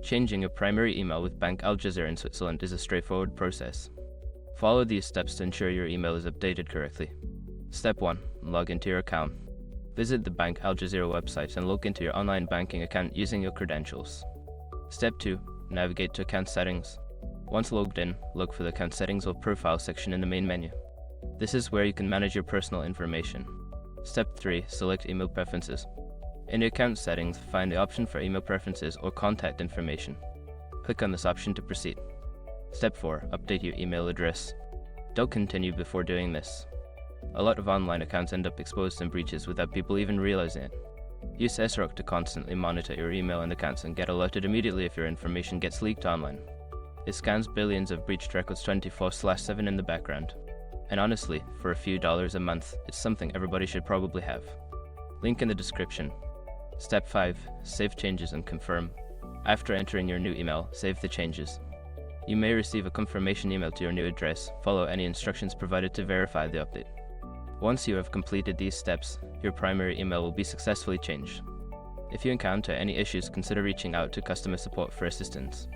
Changing your primary email with Bank AlJazira in Switzerland is a straightforward process. Follow these steps to ensure your email is updated correctly. Step 1. Log into your account. Visit the Bank AlJazira website and log into your online banking account using your credentials. Step 2. Navigate to Account Settings. Once logged in, look for the Account Settings or Profile section in the main menu. This is where you can manage your personal information. Step 3. Select Email Preferences. In the account settings, find the option for email preferences or contact information. Click on this option to proceed. Step 4. Update your email address. Don't continue before doing this. A lot of online accounts end up exposed in breaches without people even realizing it. Use SROC to constantly monitor your email and accounts and get alerted immediately if your information gets leaked online. It scans billions of breached records 24/7 in the background. And honestly, for a few dollars a month, it's something everybody should probably have. Link in the description. Step 5. Save changes and confirm. After entering your new email, save the changes. You may receive a confirmation email to your new address. Follow any instructions provided to verify the update. Once you have completed these steps, your primary email will be successfully changed. If you encounter any issues, consider reaching out to customer support for assistance.